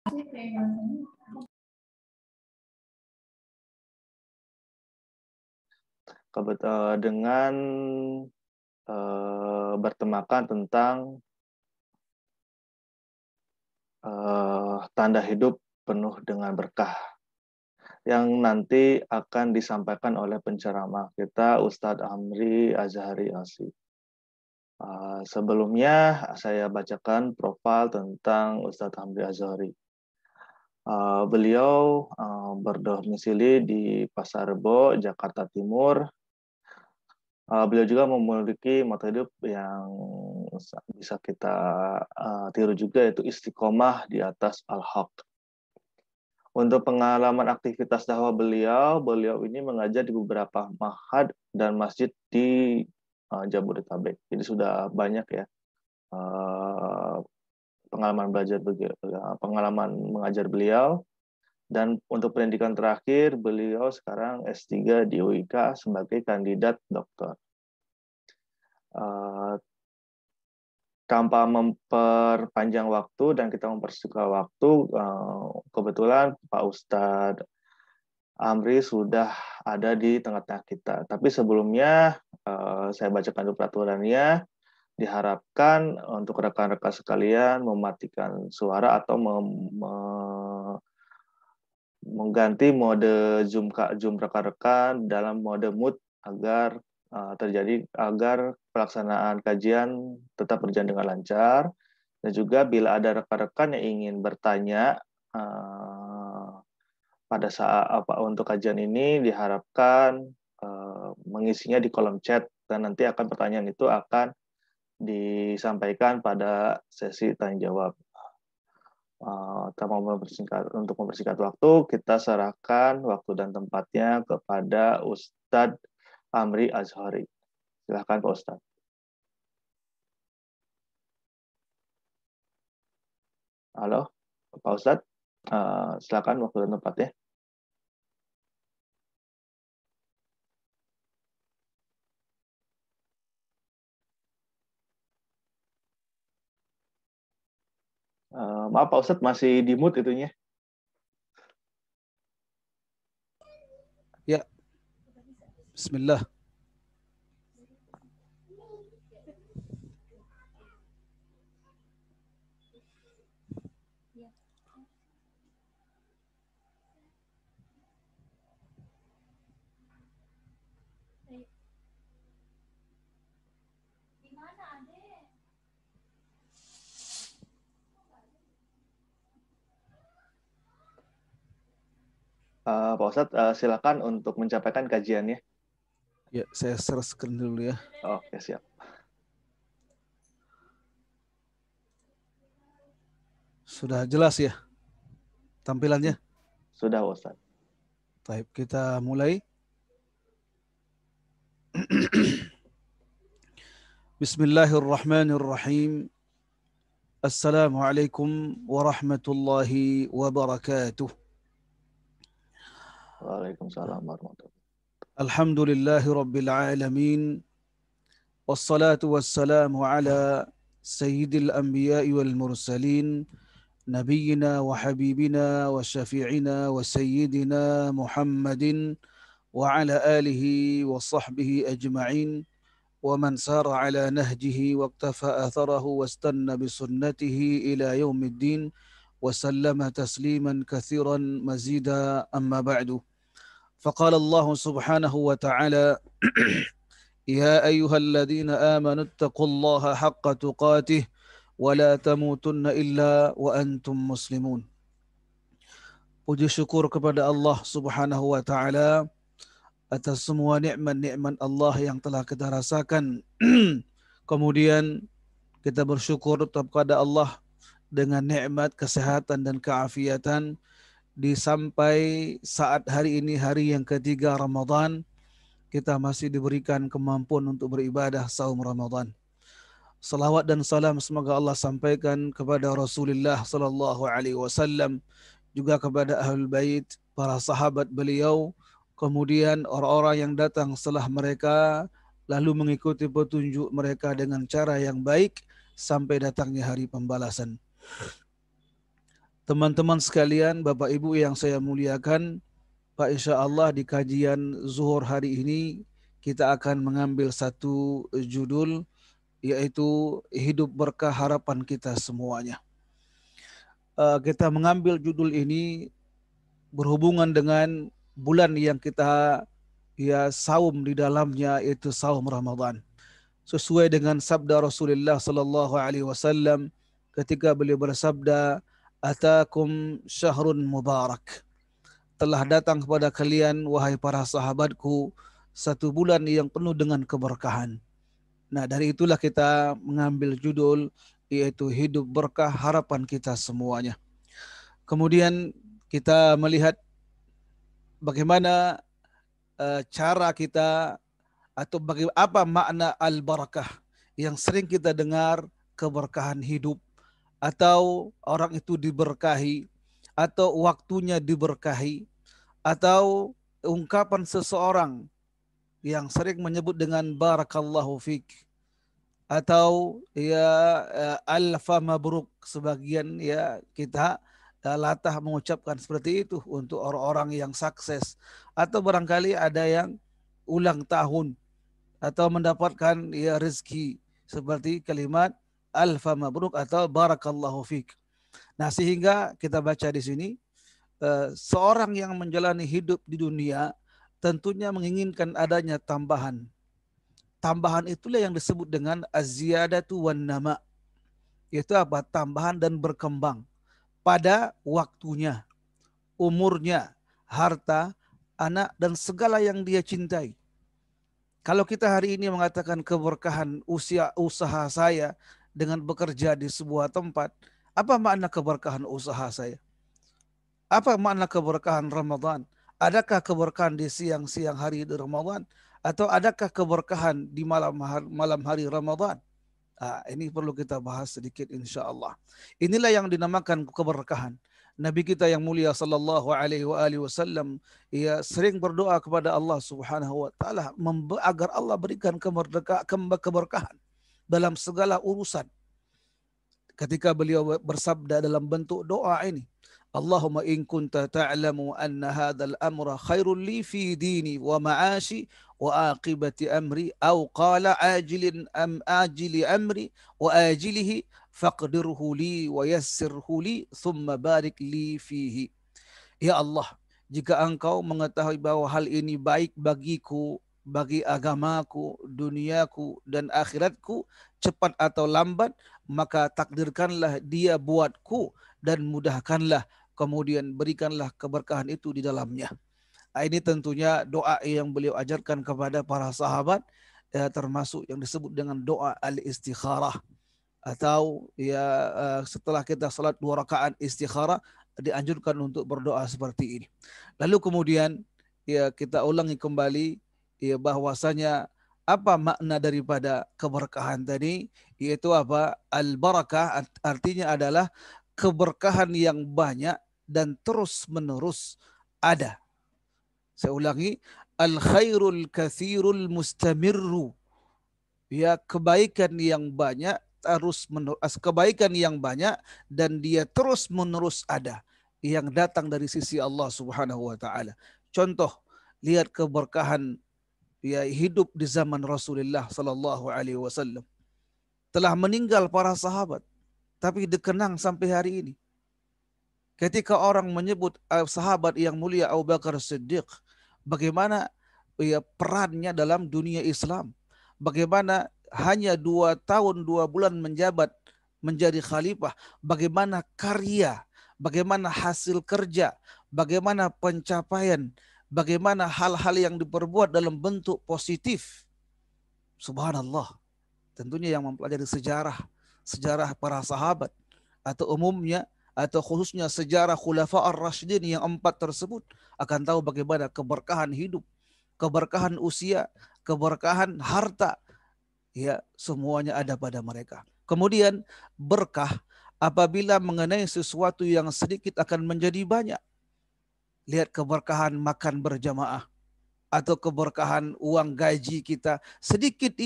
dengan bertemakan tentang tanda hidup penuh dengan berkah yang nanti akan disampaikan oleh penceramah kita Ustadz Amri Azhari Asy. Sebelumnya saya bacakan profil tentang Ustadz Amri Azhari. Beliau berdomisili di Pasar Rebo, Jakarta Timur. Beliau juga memiliki moto hidup yang bisa kita tiru juga, yaitu istiqomah di atas al-haq. Untuk pengalaman aktivitas dakwah beliau ini mengajar di beberapa ma'had dan masjid di Jabodetabek. Jadi sudah banyak ya pengalaman mengajar beliau. Dan untuk pendidikan terakhir, beliau sekarang S3 di UIK sebagai kandidat doktor. Tanpa memperpanjang waktu dan kita mempersingkat waktu, kebetulan Pak Ustadz Amri sudah ada di tengah-tengah kita. Tapi sebelumnya saya bacakan dulu peraturannya. Diharapkan untuk rekan-rekan sekalian mematikan suara atau mengganti mode Zoom rekan-rekan dalam mode mute agar agar pelaksanaan kajian tetap berjalan dengan lancar. Dan juga bila ada rekan-rekan yang ingin bertanya pada saat untuk kajian ini, diharapkan mengisinya di kolom chat dan nanti pertanyaan itu akan disampaikan pada sesi tanya jawab. Untuk mempersingkat waktu, kita serahkan waktu dan tempatnya kepada Ustadz Amri Azhari. Silakan Pak Ustadz. Halo, Pak Ustadz. Silakan waktu dan tempatnya. Maaf Pak Ustadz, masih di mute itunya. Ya. Bismillah. Pak Ustadz, silakan untuk mencapai kajiannya. Ya, saya share screen dulu ya. Oke, siap. Sudah jelas ya tampilannya? Sudah, Ustadz. Baik, kita mulai. Bismillahirrahmanirrahim. Assalamualaikum warahmatullahi wabarakatuh. Waalaikumsalam warahmatullahi wabarakatuh. Alhamdulillahi rabbil alamin. Wassalatu wassalamu ala sayyidil anbiya'i wal mursalin. Nabiyyina wa habibina wa syafi'ina wa sayyidina Muhammadin wa ala alihi wa sahbihi ajma'in. ومن سار على نهجه واقتفى أثره واستنى بسنته إلى يوم الدين وسلم تسليما كثيرا مزيدا أما بعد فقال الله سبحانه وتعالى يا أيها الذين آمنوا اتقوا الله حق تقاته ولا تموتن إلا وأنتم مسلمون. Puji syukur kepada Allah Subhanahu wa taala atas semua nikmat-nikmat Allah yang telah kita rasakan. Kemudian kita bersyukur kepada Allah dengan nikmat kesehatan dan keafiatan di sampai saat hari ini, hari yang ketiga Ramadan, kita masih diberikan kemampuan untuk beribadah saum Ramadan. Salawat dan salam semoga Allah sampaikan kepada Rasulullah sallallahu alaihi wasallam, juga kepada ahlul bait, para sahabat beliau, kemudian orang-orang yang datang setelah mereka lalu mengikuti petunjuk mereka dengan cara yang baik sampai datangnya hari pembalasan. Teman-teman sekalian, Bapak Ibu yang saya muliakan, Pak, insya Allah di kajian zuhur hari ini kita akan mengambil satu judul, yaitu hidup berkah harapan kita semuanya. Kita mengambil judul ini berhubungan dengan bulan yang kita saum di dalamnya, yaitu saum Ramadan. Sesuai dengan sabda Rasulullah sallallahu alaihi wasallam ketika beliau bersabda, "Atakum syahrun mubarak." Telah datang kepada kalian wahai para sahabatku satu bulan yang penuh dengan keberkahan. Nah, dari itulah kita mengambil judul, yaitu hidup berkah harapan kita semuanya. Kemudian kita melihat bagaimana cara kita atau apa makna al-barakah yang sering kita dengar, keberkahan hidup, atau orang itu diberkahi, atau waktunya diberkahi, atau ungkapan seseorang yang sering menyebut dengan barakallahu fik, atau alfa mabruk, sebagian kita latah mengucapkan seperti itu untuk orang-orang yang sukses, atau barangkali ada yang ulang tahun atau mendapatkan rezeki, seperti kalimat alfa mabruk atau barakallahu fik. Nah, sehingga kita baca di sini, seorang yang menjalani hidup di dunia tentunya menginginkan adanya tambahan. Tambahan itulah yang disebut dengan az-ziyadatu wan nama. Yaitu apa? Tambahan dan berkembang pada waktunya, umurnya, harta, anak, dan segala yang dia cintai. Kalau kita hari ini mengatakan keberkahan usaha saya dengan bekerja di sebuah tempat, apa makna keberkahan usaha saya? Apa makna keberkahan Ramadan? Adakah keberkahan di siang-siang hari di Ramadan? Atau adakah keberkahan di malam hari Ramadan? Ini perlu kita bahas sedikit insya Allah. Inilah yang dinamakan keberkahan. Nabi kita yang mulia sallallahu alaihi wasallam sering berdoa kepada Allah Subhanahu wa taala agar Allah berikan keberkahan dalam segala urusan. Ketika beliau bersabda dalam bentuk doa ini, Allahumma in kunta ta'lamu anna hadzal amra khairul li fi dini wa ma'ashi wa aqibati amri aw qala ajili amri wa ajilihi faqdirhu li wa yassirhu li thumma barik li fihi. Ya Allah, jika engkau mengetahui bahwa hal ini baik bagiku, bagi agamaku, duniaku, dan akhiratku, cepat atau lambat, maka takdirkanlah dia buatku dan mudahkanlah, kemudian berikanlah keberkahan itu di dalamnya. Ini tentunya doa yang beliau ajarkan kepada para sahabat, termasuk yang disebut dengan doa al-istikharah, atau setelah kita salat 2 rakaat istikharah dianjurkan untuk berdoa seperti ini. Lalu kemudian kita ulangi kembali bahwasanya apa makna daripada keberkahan tadi, yaitu apa? Al-barakah artinya adalah keberkahan yang banyak dan terus menerus ada. Saya ulangi, al-khairul katsirul mustamirru. Kebaikan yang banyak kebaikan yang banyak dan dia terus menerus ada, yang datang dari sisi Allah Subhanahu wa taala. Contoh, lihat keberkahan hidup di zaman Rasulullah sallallahu alaihi wasallam. Telah meninggal para sahabat, tapi dikenang sampai hari ini. Ketika orang menyebut sahabat yang mulia Abu Bakar Siddiq, bagaimana perannya dalam dunia Islam, bagaimana hanya 2 tahun 2 bulan menjabat menjadi khalifah, bagaimana karya, bagaimana hasil kerja, bagaimana pencapaian, bagaimana hal-hal yang diperbuat dalam bentuk positif. Subhanallah. Tentunya yang mempelajari sejarah para sahabat, atau umumnya atau khususnya sejarah Khulafa ar-Rasyidin yang 4 tersebut, akan tahu bagaimana keberkahan hidup, keberkahan usia, keberkahan harta, semuanya ada pada mereka. Kemudian berkah apabila mengenai sesuatu yang sedikit akan menjadi banyak. Lihat keberkahan makan berjamaah, atau keberkahan uang gaji kita sedikit,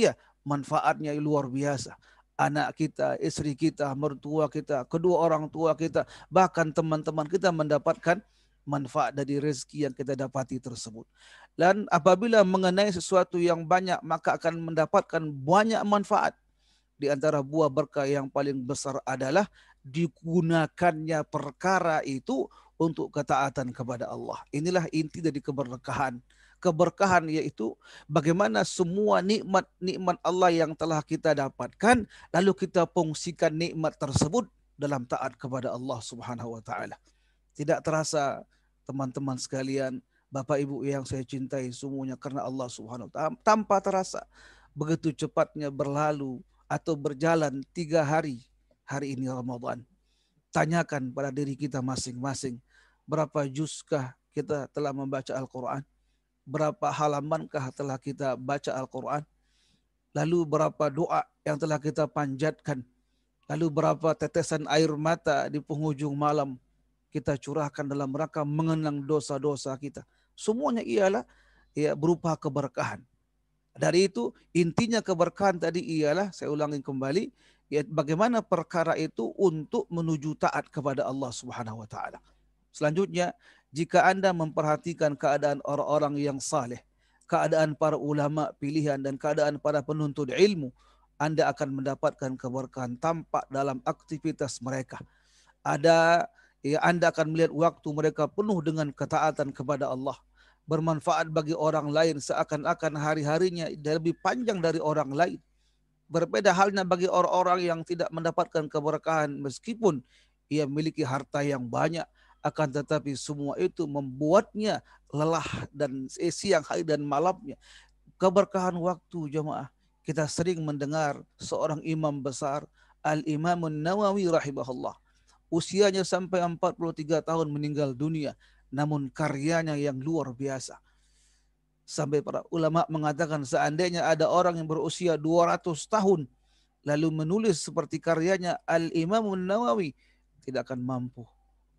manfaatnya luar biasa. anak kita, istri kita, mertua kita, kedua orang tua kita, bahkan teman-teman kita mendapatkan manfaat dari rezeki yang kita dapati tersebut. Dan apabila mengenai sesuatu yang banyak, maka akan mendapatkan banyak manfaat. Di antara buah berkah yang paling besar adalah digunakannya perkara itu untuk ketaatan kepada Allah. Inilah inti dari keberkahan. Keberkahan yaitu bagaimana semua nikmat-nikmat Allah yang telah kita dapatkan, lalu kita fungsikan nikmat tersebut dalam taat kepada Allah Subhanahu wa taala. Tidak terasa teman-teman sekalian, Bapak Ibu yang saya cintai semuanya, karena Allah Subhanahu wa taala, tanpa terasa begitu cepatnya berlalu atau berjalan 3 hari. Hari ini Ramadan. Tanyakan pada diri kita masing-masing, berapa juzkah kita telah membaca Al-Quran? Berapa halamankah telah kita baca Al-Quran? Lalu berapa doa yang telah kita panjatkan? Lalu berapa tetesan air mata di penghujung malam kita curahkan dalam rangka mengenang dosa-dosa kita? Semuanya ialah berupa keberkahan. Dari itu intinya keberkahan tadi ialah, saya ulangi kembali, bagaimana perkara itu untuk menuju taat kepada Allah Subhanahu wa taala. Selanjutnya, jika Anda memperhatikan keadaan orang-orang yang saleh, keadaan para ulama pilihan dan keadaan para penuntut ilmu, Anda akan mendapatkan keberkahan tampak dalam aktivitas mereka. Anda akan melihat waktu mereka penuh dengan ketaatan kepada Allah, bermanfaat bagi orang lain, seakan-akan hari-harinya lebih panjang dari orang lain. Berbeda halnya bagi orang-orang yang tidak mendapatkan keberkahan, meskipun ia memiliki harta yang banyak, akan tetapi semua itu membuatnya lelah dan siang hari dan malamnya. Keberkahan waktu, jemaah. Kita sering mendengar seorang imam besar, Al-Imam Nawawi rahimahullah, usianya sampai 43 tahun meninggal dunia, namun karyanya yang luar biasa. Sampai para ulama mengatakan seandainya ada orang yang berusia 200 tahun lalu menulis seperti karyanya Al-Imam Nawawi, tidak akan mampu.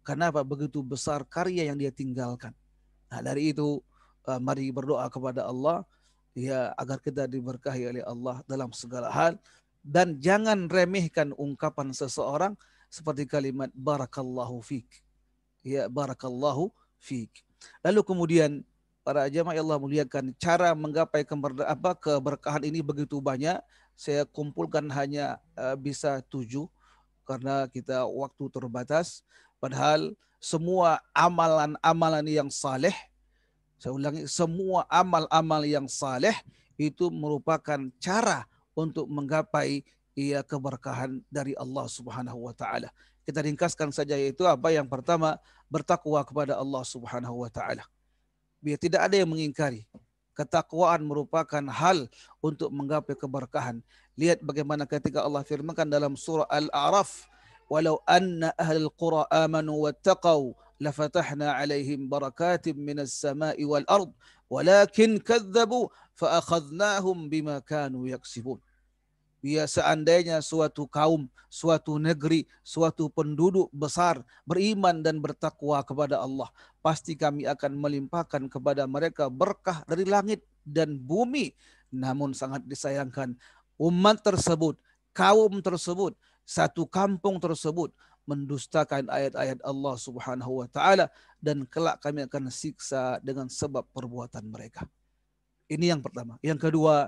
Kenapa? Begitu besar karya yang dia tinggalkan. Nah, dari itu mari berdoa kepada Allah agar kita diberkahi oleh Allah dalam segala hal, dan jangan remehkan ungkapan seseorang seperti kalimat barakallahu fik. Barakallahu fik. Lalu kemudian para jamaah Allah muliakan, cara menggapai keberkahan ini begitu banyak. Saya kumpulkan hanya bisa 7 karena kita waktu terbatas. Padahal semua amalan-amalan yang saleh, saya ulangi, semua amal-amal yang saleh itu merupakan cara untuk menggapai keberkahan dari Allah Subhanahu wa taala. Kita ringkaskan saja, yaitu apa? Yang pertama, bertakwa kepada Allah Subhanahu wa taala. Biar tidak ada yang mengingkari, ketakwaan merupakan hal untuk menggapai keberkahan. Lihat bagaimana ketika Allah firmankan dalam surah Al-A'raf, walau anna ahlul qura amanu wattaqau lafatahna alaihim barakatim minas sama'i wal ard walakin kadzabu fa akhadnahum bima kanu yaksibun. Seandainya suatu kaum, suatu negeri, suatu penduduk besar beriman dan bertakwa kepada Allah, pasti kami akan melimpahkan kepada mereka berkah dari langit dan bumi. Namun sangat disayangkan, umat tersebut, kaum tersebut, satu kampung tersebut mendustakan ayat-ayat Allah Subhanahu wa taala, dan kelak kami akan siksa dengan sebab perbuatan mereka. Ini yang pertama. Yang kedua,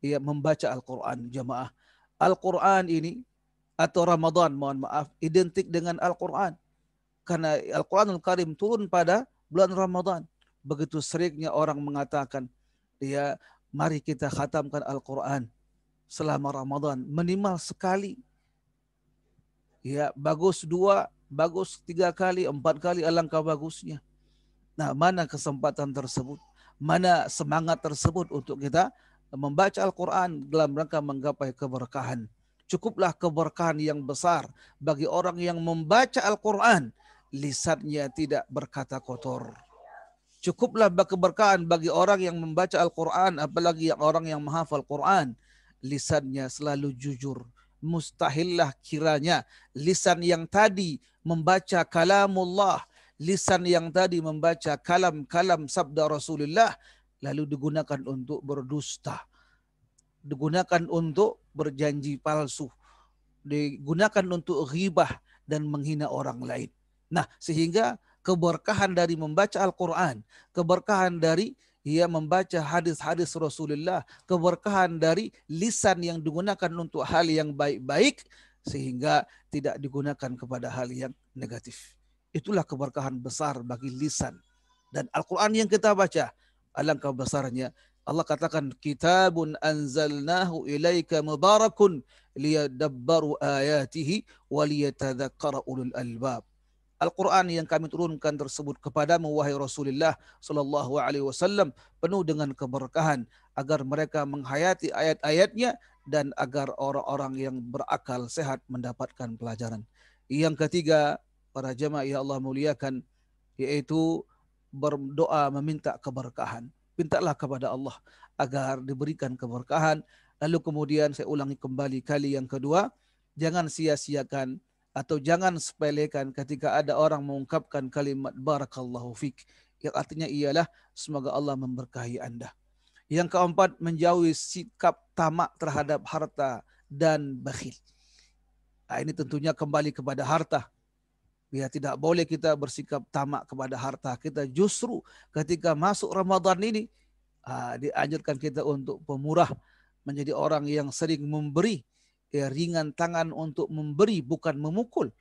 membaca Al-Quran, jamaah. Al-Quran ini atau Ramadan, mohon maaf, identik dengan Al-Quran. Karena Al-Quranul Karim turun pada bulan Ramadan. Begitu seringnya orang mengatakan, mari kita khatamkan Al-Quran selama Ramadan, minimal sekali. Bagus 2, bagus 3 kali, 4 kali, alangkah bagusnya. Nah, mana kesempatan tersebut? Mana semangat tersebut untuk kita membaca Al-Quran dalam rangka menggapai keberkahan? Cukuplah keberkahan yang besar bagi orang yang membaca Al-Quran, lisannya tidak berkata kotor. Cukuplah keberkahan bagi orang yang membaca Al-Quran, apalagi orang yang menghafal Quran, lisannya selalu jujur. Mustahillah kiranya lisan yang tadi membaca kalamullah, lisan yang tadi membaca kalam-kalam sabda Rasulullah, lalu digunakan untuk berdusta, digunakan untuk berjanji palsu, digunakan untuk ghibah dan menghina orang lain. Nah, sehingga keberkahan dari membaca Al-Quran, keberkahan dari membaca hadis-hadis Rasulullah, keberkahan dari lisan yang digunakan untuk hal yang baik-baik, sehingga tidak digunakan kepada hal yang negatif. Itulah keberkahan besar bagi lisan. Dan Al-Quran yang kita baca, alangkah besarnya. Allah katakan, kitabun anzalnahu ilaika mubarakun liyadabbaru ayatihi waliyatadzakkara ulul albab. Al-Quran yang kami turunkan tersebut kepadamu wahai Rasulullah sallallahu alaihi wasallam penuh dengan keberkahan agar mereka menghayati ayat-ayatnya dan agar orang-orang yang berakal sehat mendapatkan pelajaran. Yang ketiga, para jemaah yang Allah muliakan, yaitu berdoa meminta keberkahan. Mintalah kepada Allah agar diberikan keberkahan. Lalu kemudian saya ulangi kembali kali yang kedua, jangan sia-siakan atau jangan sepelekan ketika ada orang mengungkapkan kalimat barakallahu fik, yang artinya ialah semoga Allah memberkahi Anda. Yang keempat, menjauhi sikap tamak terhadap harta dan bakhil. Nah, ini tentunya kembali kepada harta. Ya, tidak boleh kita bersikap tamak kepada harta kita. Justru ketika masuk Ramadan ini, dianjurkan kita untuk pemurah, menjadi orang yang sering memberi. Ya, ringan tangan untuk memberi, bukan memukul.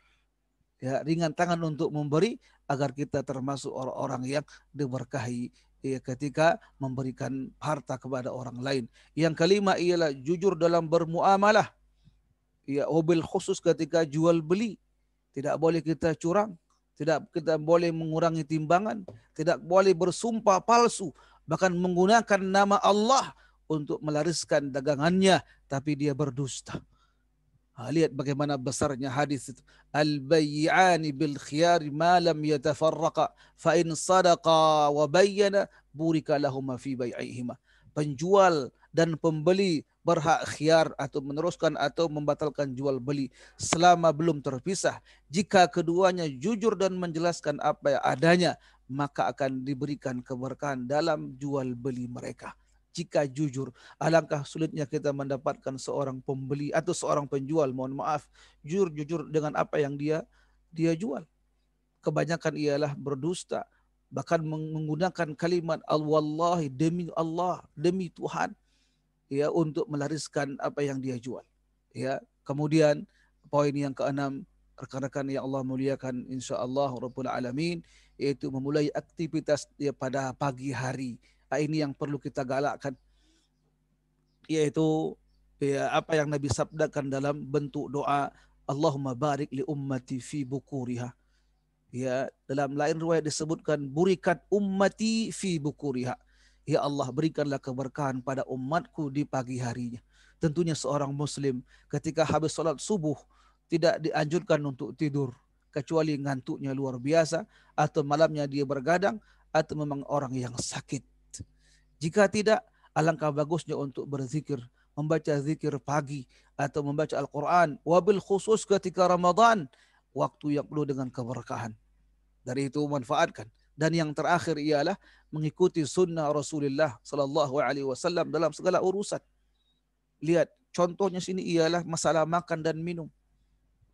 Ya, ringan tangan untuk memberi agar kita termasuk orang-orang yang diberkahi ya, ketika memberikan harta kepada orang lain. Yang kelima ialah jujur dalam bermuamalah. Ya, mobil khusus ketika jual beli. Tidak boleh kita curang, tidak kita boleh mengurangi timbangan, tidak boleh bersumpah palsu, bahkan menggunakan nama Allah untuk melariskan dagangannya, tapi dia berdusta. Lihat bagaimana besarnya hadis itu. Al-bay'ani bil khiyari ma lam yatafarraqa fa in sadaqa wa bayyana burika lahuma fi bai'ihima. Penjual dan pembeli berhak khiyar atau meneruskan atau membatalkan jual beli selama belum terpisah. Jika keduanya jujur dan menjelaskan apa yang adanya, maka akan diberikan keberkahan dalam jual beli mereka. Jika jujur, alangkah sulitnya kita mendapatkan seorang pembeli atau seorang penjual, mohon maaf, jujur dengan apa yang dia jual. Kebanyakan ialah berdusta, bahkan menggunakan kalimat al-wallahi, demi Allah, demi Tuhan, ya, untuk melariskan apa yang dia jual. Ya, kemudian poin yang keenam, rekan-rekan yang Allah muliakan insyaallah rabbul alamin, yaitu memulai aktivitas ya pada pagi hari. Ini yang perlu kita galakkan, yaitu ya apa yang Nabi sabdakan dalam bentuk doa, Allahumma barik li ummati fi bukuriha. Ya, dalam lain riwayat disebutkan burikat ummati fi bukuriha. Ya Allah, berikanlah keberkahan pada umatku di pagi harinya. Tentunya seorang muslim ketika habis salat subuh tidak dianjurkan untuk tidur kecuali ngantuknya luar biasa atau malamnya dia bergadang atau memang orang yang sakit. Jika tidak, alangkah bagusnya untuk berzikir, membaca zikir pagi atau membaca Al-Quran. Wabil khusus ketika Ramadan, waktu yang penuh dengan keberkahan. Dari itu manfaatkan. Dan yang terakhir ialah mengikuti sunnah Rasulullah sallallahu alaihi wasallam dalam segala urusan. Lihat, contohnya sini ialah masalah makan dan minum.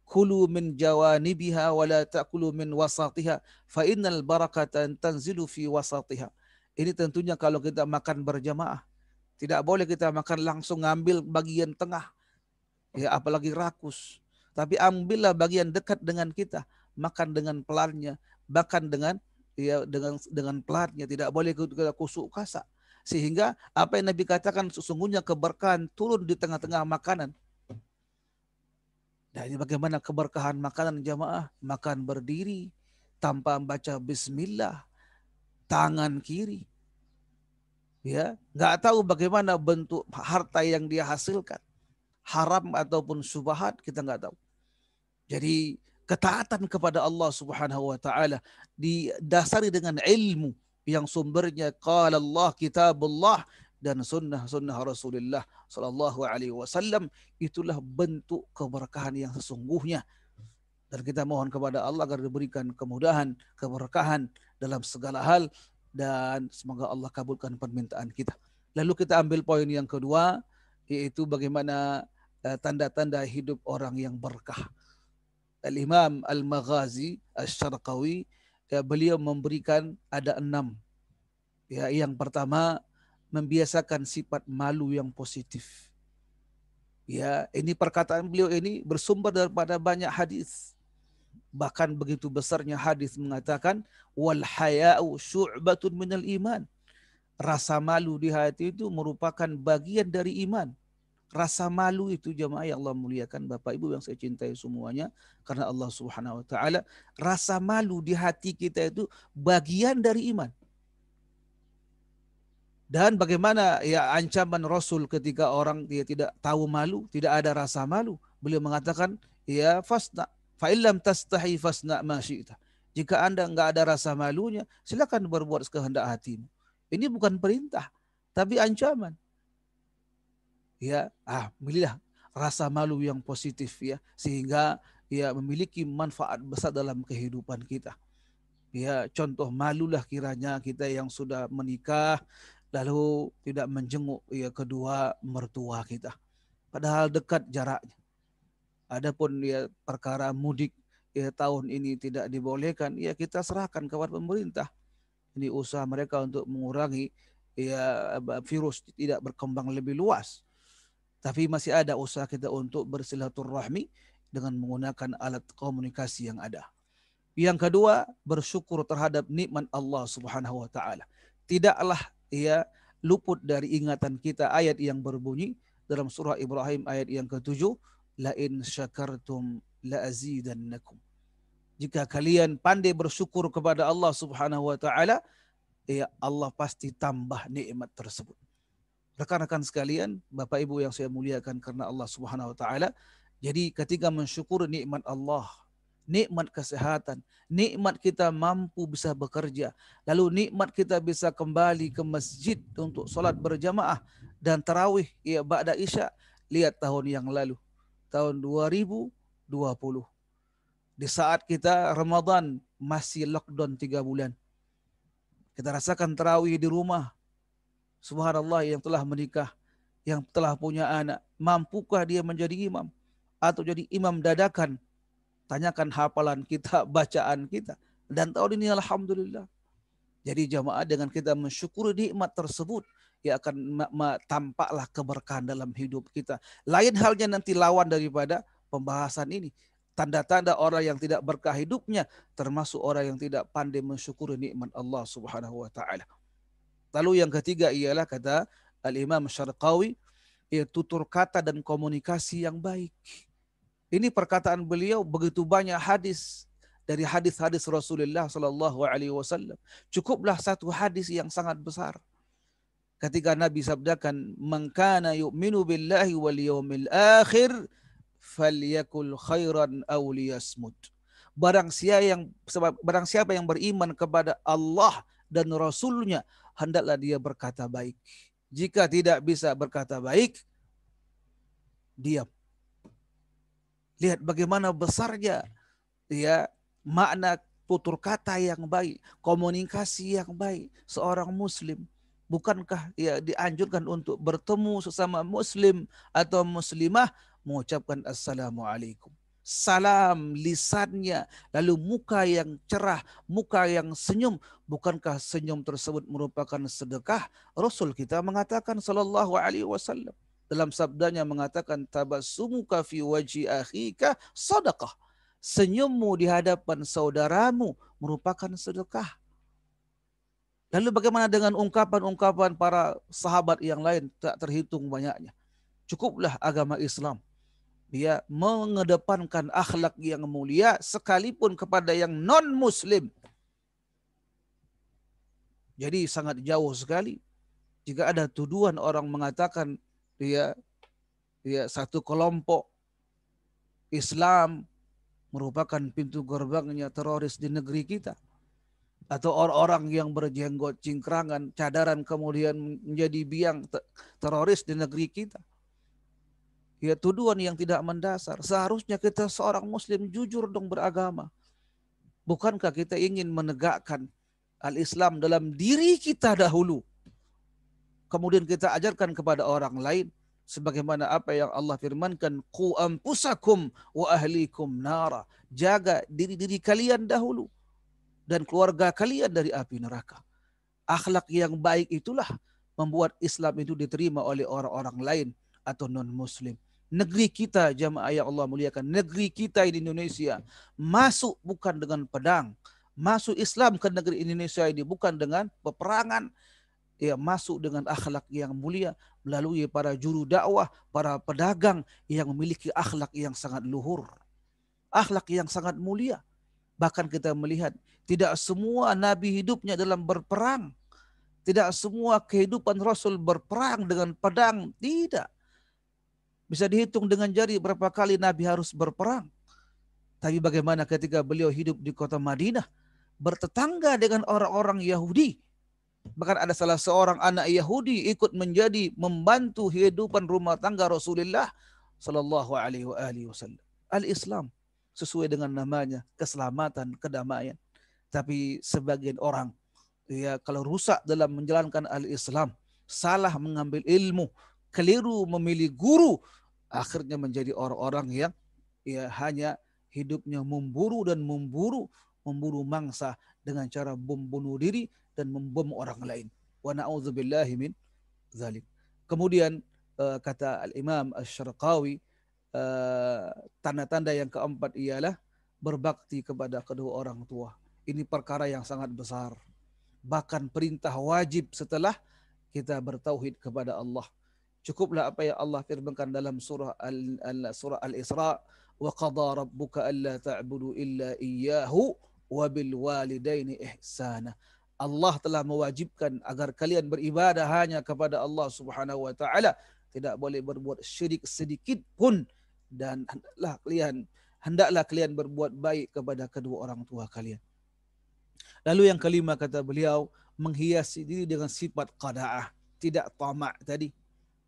Kulu min jawanibiha wa la ta'kulu min wasatiha fa innal barakata tanzilu fi wasatiha. Ini tentunya kalau kita makan berjamaah. Tidak boleh kita makan langsung ngambil bagian tengah. Ya, apalagi rakus. Tapi ambillah bagian dekat dengan kita. Makan dengan pelannya. Bahkan dengan pelannya. Tidak boleh kita kusuk kasak. Sehingga apa yang Nabi katakan sesungguhnya keberkahan turun di tengah-tengah makanan. Dan ini bagaimana keberkahan makanan jamaah. Makan berdiri tanpa membaca bismillah. Tangan kiri, ya, nggak tahu bagaimana bentuk harta yang dia hasilkan, haram ataupun syubhat kita nggak tahu. Jadi ketaatan kepada Allah Subhanahu wa taala didasari dengan ilmu yang sumbernya qala Allah, kitabullah, dan sunnah Rasulullah sallallahu alaihi wasallam. Itulah bentuk keberkahan yang sesungguhnya. Dan kita mohon kepada Allah agar diberikan kemudahan, keberkahan dalam segala hal, dan semoga Allah kabulkan permintaan kita. Lalu kita ambil poin yang kedua, yaitu bagaimana tanda-tanda hidup orang yang berkah. Al-Imam Al-Maghazi Asy-Syarqawi, beliau memberikan ada 6. Ya, yang pertama, membiasakan sifat malu yang positif. Ya, ini perkataan beliau ini bersumber daripada banyak hadis. Bahkan begitu besarnya hadis mengatakan wal haya'u syu'batun minal iman. Rasa malu di hati itu merupakan bagian dari iman. Rasa malu itu jemaah yang Allah muliakan, Bapak Ibu yang saya cintai semuanya, karena Allah Subhanahu wa taala, rasa malu di hati kita itu bagian dari iman. Dan bagaimana ya ancaman Rasul ketika orang dia tidak tahu malu, tidak ada rasa malu. Beliau mengatakan, ya fasna, fa illam tastahi fasna ma syi'ta. Jika Anda enggak ada rasa malunya, silakan berbuat sekehendak hatimu. Ini bukan perintah, tapi ancaman. Ya, milihlah rasa malu yang positif ya, sehingga ya memiliki manfaat besar dalam kehidupan kita. Ya, contoh malulah kiranya kita yang sudah menikah lalu tidak menjenguk ya kedua mertua kita, padahal dekat jaraknya. Adapun ya perkara mudik ya tahun ini tidak dibolehkan, ya kita serahkan kepada pemerintah. Ini usaha mereka untuk mengurangi ya virus tidak berkembang lebih luas. Tapi masih ada usaha kita untuk bersilaturahmi dengan menggunakan alat komunikasi yang ada. Yang kedua, bersyukur terhadap nikmat Allah Subhanahu wa taala. Tidaklah ya luput dari ingatan kita ayat yang berbunyi dalam surah Ibrahim ayat yang ke-7, la in syakartum la azidannakum. Jika kalian pandai bersyukur kepada Allah Subhanahu wa taala, ya Allah pasti tambah nikmat tersebut. Rekan-rekan sekalian, Bapak Ibu yang saya muliakan karena Allah Subhanahu wa taala, jadi ketika mensyukur nikmat Allah, nikmat kesehatan, nikmat kita mampu bisa bekerja, lalu nikmat kita bisa kembali ke masjid untuk sholat berjamaah dan tarawih ya ba'da isya. Lihat tahun yang lalu, tahun 2020, di saat kita Ramadan masih lockdown 3 bulan, kita rasakan tarawih di rumah. Subhanallah, yang telah menikah, yang telah punya anak, mampukah dia menjadi imam atau jadi imam dadakan? Tanyakan hafalan kita, bacaan kita. Dan tahun ini alhamdulillah. Jadi jamaah, dengan kita mensyukuri nikmat tersebut, ya akan tampaklah keberkahan dalam hidup kita. Lain halnya nanti lawan daripada pembahasan ini. Tanda-tanda orang yang tidak berkah hidupnya, termasuk orang yang tidak pandai mensyukuri nikmat Allah Subhanahu wa taala. Lalu yang ketiga ialah kata Al-Imam Syarqawi, ya tutur kata dan komunikasi yang baik. Ini perkataan beliau begitu banyak hadis dari hadis-hadis Rasulullah Sallallahu Alaihi Wasallam. Cukuplah satu hadis yang sangat besar. Ketika Nabi sabdakan, "Man kana yu'minu billahi wal yawmil akhir, falyakul khairan aw liyasmut." Barang siapa yang beriman kepada Allah dan Rasulnya, hendaklah dia berkata baik. Jika tidak bisa berkata baik, diam. Lihat bagaimana besarnya ya makna tutur kata yang baik, komunikasi yang baik seorang muslim. Bukankah ya dianjurkan untuk bertemu sesama muslim atau muslimah mengucapkan assalamualaikum. Salam lisannya, lalu muka yang cerah, muka yang senyum. Bukankah senyum tersebut merupakan sedekah? Rasul kita mengatakan sallallahu alaihi wasallam dalam sabdanya mengatakan, tabassumuka fi wajhi akhika sadaqah. Senyummu di hadapan saudaramu merupakan sedekah. Lalu bagaimana dengan ungkapan-ungkapan para sahabat yang lain, tak terhitung banyaknya. Cukuplah agama Islam dia mengedepankan akhlak yang mulia sekalipun kepada yang non-muslim. Jadi sangat jauh sekali jika ada tuduhan orang mengatakan dia satu kelompok Islam merupakan pintu gerbangnya teroris di negeri kita, atau orang-orang yang berjenggot cingkrangan, cadaran kemudian menjadi biang teroris di negeri kita. Ya, tuduhan yang tidak mendasar. Seharusnya kita seorang muslim jujur dong beragama. Bukankah kita ingin menegakkan al-Islam dalam diri kita dahulu, kemudian kita ajarkan kepada orang lain? Sebagaimana apa yang Allah firmankan, qu anfusakum wa ahlikum nara. Jaga diri-diri kalian dahulu dan keluarga kalian dari api neraka. Akhlak yang baik itulah membuat Islam itu diterima oleh orang-orang lain atau non-muslim. Negeri kita, jamaah yang Allah muliakan, negeri kita di Indonesia masuk bukan dengan pedang. Masuk Islam ke negeri Indonesia ini bukan dengan peperangan, ya masuk dengan akhlak yang mulia melalui para juru dakwah, para pedagang yang memiliki akhlak yang sangat luhur, akhlak yang sangat mulia. Bahkan kita melihat tidak semua nabi hidupnya dalam berperang, tidak semua kehidupan Rasul berperang dengan pedang, tidak. Bisa dihitung dengan jari berapa kali Nabi harus berperang. Tapi bagaimana ketika beliau hidup di kota Madinah, bertetangga dengan orang-orang Yahudi. Bahkan ada salah seorang anak Yahudi ikut menjadi membantu kehidupan rumah tangga Rasulullah Sallallahu Alaihi Wasallam. Al-Islam sesuai dengan namanya, keselamatan, kedamaian. Tapi sebagian orang, ya kalau rusak dalam menjalankan al-Islam, salah mengambil ilmu, keliru memilih guru, akhirnya menjadi orang-orang yang ya hanya hidupnya memburu mangsa dengan cara membunuh diri dan membom orang lain. Wa na'udzubillahi min zalik. Kemudian kata Al-Imam Asy-Syarqawi, tanda-tanda yang keempat ialah berbakti kepada kedua orang tua. Ini perkara yang sangat besar. Bahkan perintah wajib setelah kita bertauhid kepada Allah. Cukuplah apa yang Allah firmankan dalam surah Al-Isra, wa qada rabbuka alla ta'budu illa iyyahu wa bil walidaini ihsana. Allah telah mewajibkan agar kalian beribadah hanya kepada Allah Subhanahu wa taala, tidak boleh berbuat syirik sedikit pun, dan hendaklah kalian berbuat baik kepada kedua orang tua kalian. Lalu yang kelima kata beliau, menghiasi diri dengan sifat qanaah, tidak tamak tadi,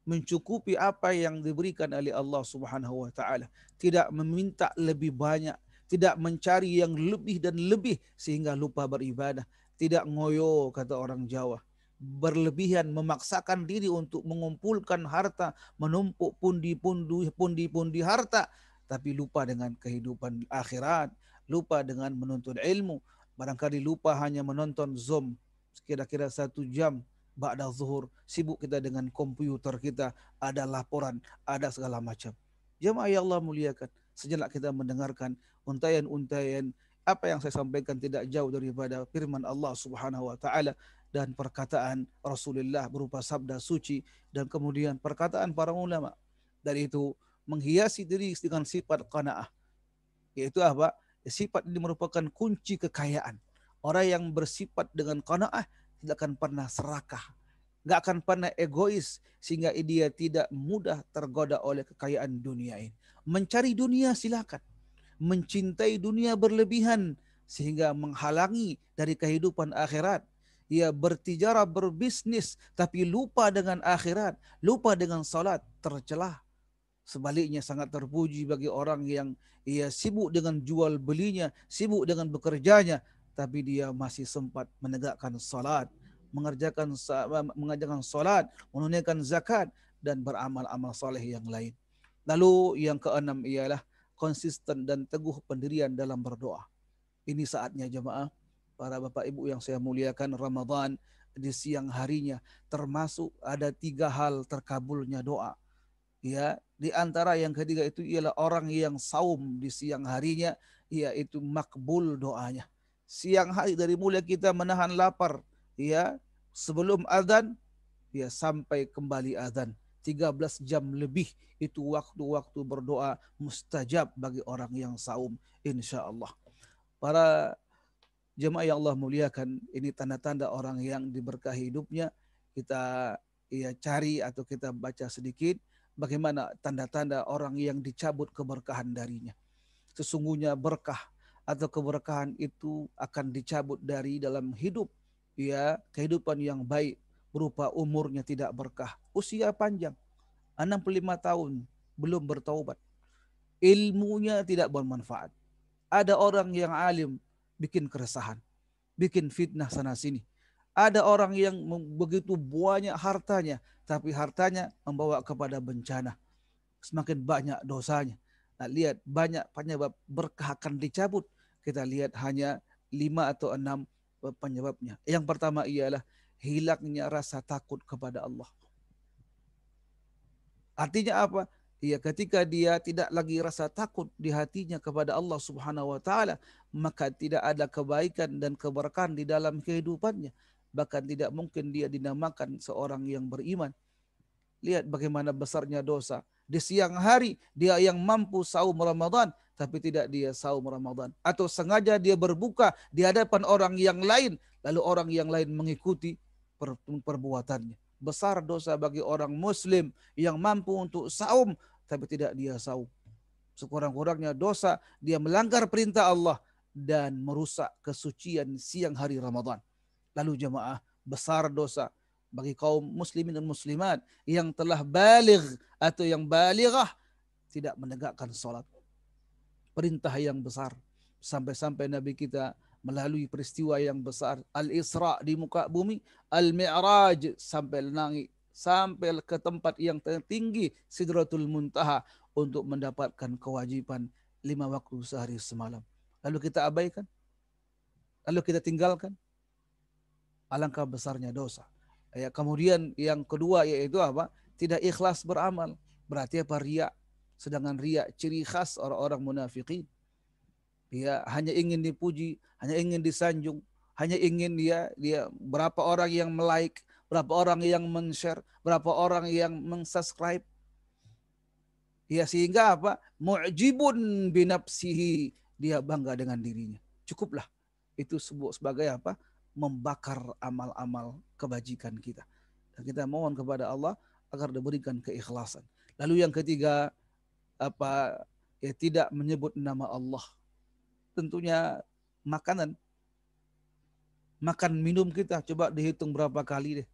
mencukupi apa yang diberikan oleh Allah Subhanahu wa taala, tidak meminta lebih banyak, tidak mencari yang lebih dan lebih sehingga lupa beribadah, tidak ngoyo kata orang Jawa, berlebihan memaksakan diri untuk mengumpulkan harta, menumpuk pundi-pundi harta, tapi lupa dengan kehidupan akhirat, lupa dengan menuntut ilmu, barangkali lupa hanya menonton Zoom kira-kira 1 jam ba'da zuhur, sibuk kita dengan komputer kita, ada laporan, ada segala macam. Jemaah yang Allah muliakan, sejenak kita mendengarkan untayan-untayan apa yang saya sampaikan tidak jauh daripada firman Allah Subhanahu wa taala dan perkataan Rasulullah berupa sabda suci dan kemudian perkataan para ulama. Dari itu menghiasi diri dengan sifat qanaah. Yaitu apa? Sifat ini merupakan kunci kekayaan. Orang yang bersifat dengan qanaah tidak akan pernah serakah, nggak akan pernah egois, sehingga dia tidak mudah tergoda oleh kekayaan dunia ini. Mencari dunia silakan, mencintai dunia berlebihan sehingga menghalangi dari kehidupan akhirat. Ia bertijarah, berbisnis, tapi lupa dengan akhirat, lupa dengan salat, tercelah. Sebaliknya sangat terpuji bagi orang yang ia sibuk dengan jual belinya, sibuk dengan bekerjanya, tapi dia masih sempat menegakkan salat, mengerjakan salat, menunaikan zakat dan beramal-amal saleh yang lain. Lalu yang keenam ialah konsisten dan teguh pendirian dalam berdoa. Ini saatnya jemaah, para bapak ibu yang saya muliakan, Ramadan di siang harinya termasuk ada 3 hal terkabulnya doa. Ya, di antara yang ketiga itu ialah orang yang saum di siang harinya, yaitu makbul doanya. Siang hari dari mulai kita menahan lapar, ya, sebelum azan, ya sampai kembali azan. 13 jam lebih itu waktu-waktu berdoa mustajab bagi orang yang saum, insya Allah. Para jemaah yang Allah muliakan, ini tanda-tanda orang yang diberkahi hidupnya. Kita cari atau kita baca sedikit bagaimana tanda-tanda orang yang dicabut keberkahan darinya. Sesungguhnya berkah atau keberkahan itu akan dicabut dari dalam hidup, ya, kehidupan yang baik berupa umurnya tidak berkah, usia panjang, 65 tahun belum bertaubat, ilmunya tidak bermanfaat. Ada orang yang alim bikin keresahan, bikin fitnah sana sini. Ada orang yang begitu banyak hartanya, tapi hartanya membawa kepada bencana. Semakin banyak dosanya. Nah, lihat banyak penyebab berkah akan dicabut. Kita lihat hanya 5 atau 6 penyebabnya. Yang pertama ialah hilangnya rasa takut kepada Allah. Artinya apa? Ya, ketika dia tidak lagi rasa takut di hatinya kepada Allah Subhanahu wa taala, maka tidak ada kebaikan dan keberkahan di dalam kehidupannya. Bahkan tidak mungkin dia dinamakan seorang yang beriman. Lihat bagaimana besarnya dosa. Di siang hari dia yang mampu saum Ramadan, tapi tidak dia saum Ramadan. Atau sengaja dia berbuka di hadapan orang yang lain, lalu orang yang lain mengikuti perbuatannya. Besar dosa bagi orang muslim yang mampu untuk saum, tapi tidak dia saum. Sekurang-kurangnya dosa dia melanggar perintah Allah dan merusak kesucian siang hari Ramadan. Lalu jemaah, besar dosa bagi kaum muslimin dan muslimat yang telah baligh atau yang balighah tidak menegakkan salat. Perintah yang besar. Sampai-sampai Nabi kita melalui peristiwa yang besar. Al-Isra di muka bumi, Al-Mi'raj sampai langit, sampai ke tempat yang tertinggi, Sidratul Muntaha, untuk mendapatkan kewajiban 5 waktu sehari semalam. Lalu kita abaikan, lalu kita tinggalkan. Alangkah besarnya dosa. Ya, kemudian yang kedua yaitu apa? Tidak ikhlas beramal. Berarti apa? Riya. Sedangkan riya ciri khas orang-orang munafikin. Dia hanya ingin dipuji, hanya ingin disanjung, hanya ingin dia berapa orang yang like, berapa orang yang men-share, berapa orang yang men-subscribe. Ya, sehingga apa? Mu'jibun binafsihi. Dia bangga dengan dirinya. Cukuplah. Itu sebagai apa? Membakar amal-amal kebajikan kita. Dan kita mohon kepada Allah agar diberikan keikhlasan. Lalu yang ketiga, apa? Ya, tidak menyebut nama Allah. Tentunya makanan. Makan minum kita coba dihitung berapa kali deh.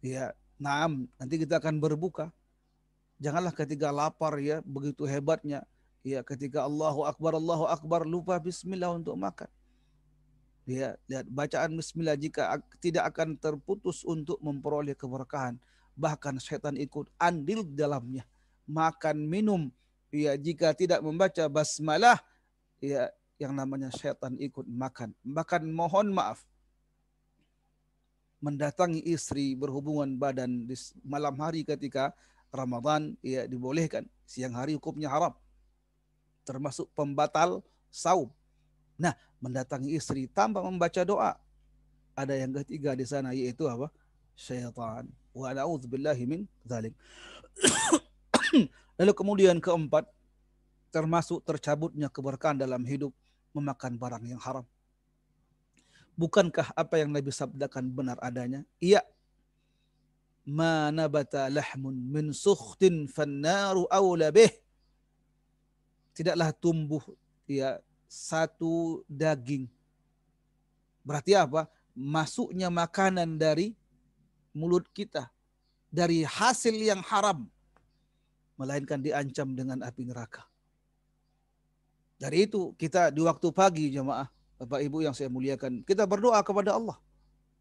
Ya, nanti kita akan berbuka. Janganlah ketika lapar ya, begitu hebatnya. Ya, ketika Allahu Akbar lupa bismillah untuk makan. Ya, lihat bacaan bismillah jika tidak akan terputus untuk memperoleh keberkahan. Bahkan setan ikut andil dalamnya. Makan minum ya, jika tidak membaca basmalah ya, yang namanya setan ikut makan. Bahkan mohon maaf, mendatangi istri berhubungan badan di malam hari ketika Ramadan ya dibolehkan. Siang hari hukumnya haram. Termasuk pembatal saum. Nah, mendatangi istri tanpa membaca doa. Ada yang ketiga di sana yaitu apa? Syaitan. Wa na'udzubillahi min dzalik. Lalu kemudian keempat, termasuk tercabutnya keberkahan dalam hidup, memakan barang yang haram. Bukankah apa yang Nabi sabdakan benar adanya? Iya. Ma nabata lahmun min sukhtin fannaru awla bih. Tidaklah tumbuh ya satu daging. Berarti apa? Masuknya makanan dari mulut kita, dari hasil yang haram, melainkan diancam dengan api neraka. Dari itu kita di waktu pagi jemaah, Bapak Ibu yang saya muliakan, kita berdoa kepada Allah.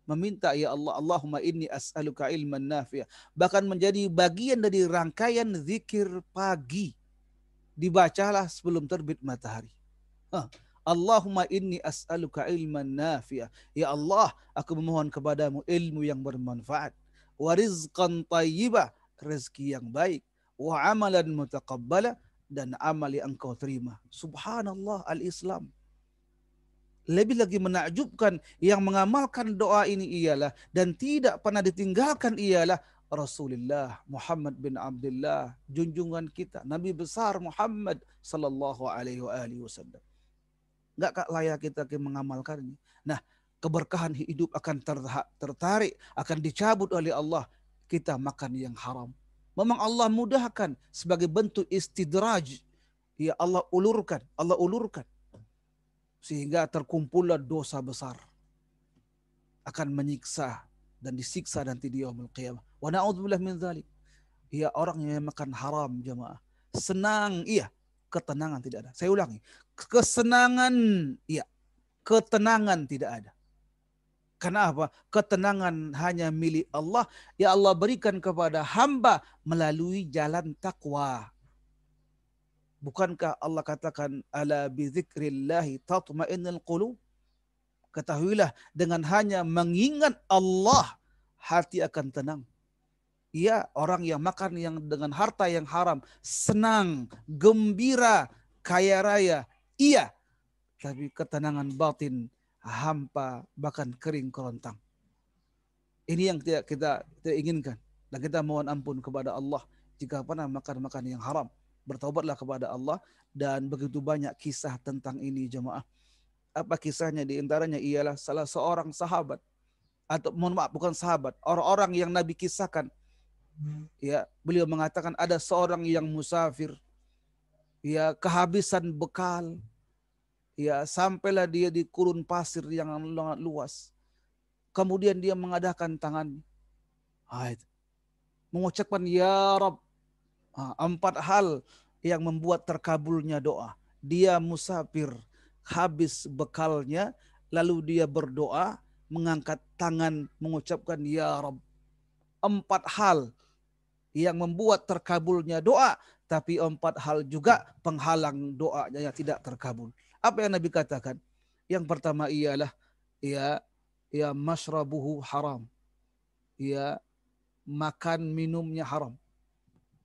Meminta, ya Allah, Allahumma inni as'aluka ilman nafi'ah. Bahkan menjadi bagian dari rangkaian zikir pagi. Dibacalah sebelum terbit matahari. Allahumma inni as'aluka ilman nafi'ah. Ya Allah, aku memohon kepadamu ilmu yang bermanfaat. Wa rizqan tayyibah, rezeki yang baik. Wa amalan mutaqabbala, dan amal yang engkau terima. Subhanallah, al-Islam. Lebih lagi menakjubkan yang mengamalkan doa ini ialah dan tidak pernah ditinggalkan ialah Rasulullah Muhammad bin Abdullah, junjungan kita, Nabi besar Muhammad sallallahu alaihi wasallam. Enggak layak kita mengamalkannya. Nah, keberkahan hidup akan tertarik, akan dicabut oleh Allah. Kita makan yang haram. Memang Allah mudahkan sebagai bentuk istidraj. Ya Allah ulurkan. Sehingga terkumpullah dosa besar. Akan menyiksa dan disiksa nanti di yaumul qiyamah. Wa na'udzubillah min dzalik. Ya, orang yang makan haram jemaah. Senang, iya. Ketenangan tidak ada. Saya ulangi. Kesenangan, iya. Ketenangan tidak ada. Karena apa? Ketenangan hanya milik Allah. Ya Allah berikan kepada hamba melalui jalan takwa. Bukankah Allah katakan ala bizikrillahi tatma'innul qulub? Ketahuilah dengan hanya mengingat Allah hati akan tenang. Iya, orang yang makan yang dengan harta yang haram senang, gembira, kaya raya. Iya, tapi ketenangan batin hampa bahkan kering kerontang. Ini yang tidak kita inginkan. Dan kita mohon ampun kepada Allah jika pernah makan yang haram. Bertaubatlah kepada Allah. Dan begitu banyak kisah tentang ini jemaah. Apa kisahnya? Di antaranya ialah salah seorang sahabat. Atau mohon maaf, bukan sahabat. Orang-orang yang Nabi kisahkan. Ya, beliau mengatakan ada seorang yang musafir. Ya, kehabisan bekal. Ya, sampailah dia di gurun pasir yang sangat luas. Kemudian dia mengadakan tangan, mengucapkan ya Rab. 4 hal yang membuat terkabulnya doa. Dia musafir, habis bekalnya, lalu dia berdoa, mengangkat tangan, mengucapkan ya Rab. 4 hal yang membuat terkabulnya doa, tapi 4 hal juga penghalang doanya yang tidak terkabul. Apa yang Nabi katakan? Yang pertama ialah ya mashrabuhu haram. Ya, makan minumnya haram.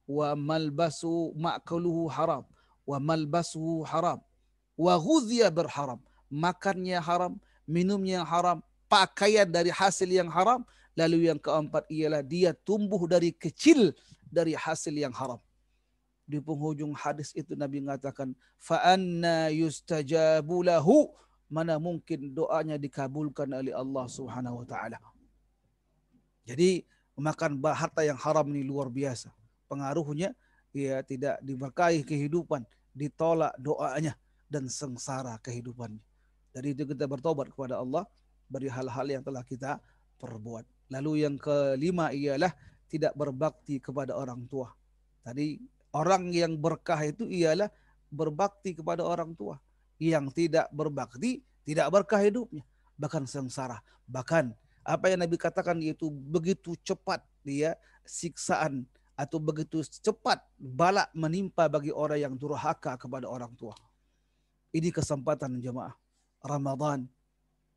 Wa malbasu ma'kuluhu haram. Wa malbasuhu haram. Wa ghudhiya berharam. Makannya haram, minumnya haram, pakaian dari hasil yang haram. Lalu yang keempat ialah dia tumbuh dari kecil dari hasil yang haram. Di penghujung hadis itu Nabi mengatakan, fa anna yustajabu lahu, mana mungkin doanya dikabulkan oleh Allah Subhanahu wa taala. Jadi memakan harta yang haram ini luar biasa. Pengaruhnya ya tidak diberkahi kehidupan, ditolak doanya dan sengsara kehidupannya. Dari itu kita bertobat kepada Allah dari hal-hal yang telah kita perbuat. Lalu yang kelima ialah tidak berbakti kepada orang tua. Tadi orang yang berkah itu ialah berbakti kepada orang tua. Yang tidak berbakti tidak berkah hidupnya, bahkan sengsara. Bahkan apa yang Nabi katakan yaitu begitu cepat dia siksaan atau begitu cepat bala menimpa bagi orang yang durhaka kepada orang tua. Ini kesempatan jemaah Ramadan.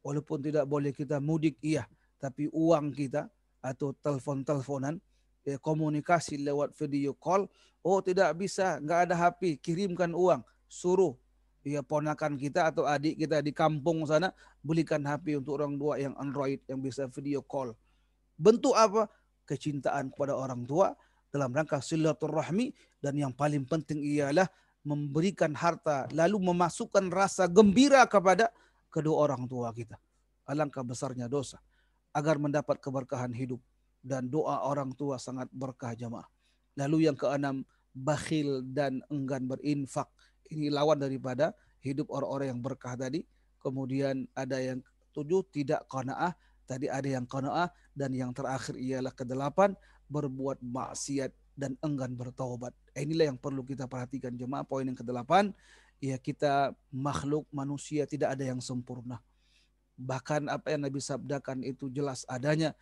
Walaupun tidak boleh kita mudik, iya, tapi uang kita atau telepon-teleponan, komunikasi lewat video call, tidak bisa, nggak ada HP, kirimkan uang, suruh ponakan kita atau adik kita di kampung sana belikan HP untuk orang tua yang Android yang bisa video call. Bentuk apa? Kecintaan kepada orang tua dalam rangka silaturahmi, dan yang paling penting ialah memberikan harta lalu memasukkan rasa gembira kepada kedua orang tua kita. Alangkah besarnya dosa. Agar mendapat keberkahan hidup, dan doa orang tua sangat berkah jemaah. Lalu yang keenam, bakhil dan enggan berinfak. Ini lawan daripada hidup orang-orang yang berkah tadi. Kemudian ada yang 7, tidak qanaah. Tadi ada yang qanaah. Dan yang terakhir ialah ke-8, berbuat maksiat dan enggan bertaubat. Inilah yang perlu kita perhatikan jemaah. Poin yang ke-8, ya kita makhluk manusia tidak ada yang sempurna. Bahkan apa yang Nabi sabdakan itu jelas adanya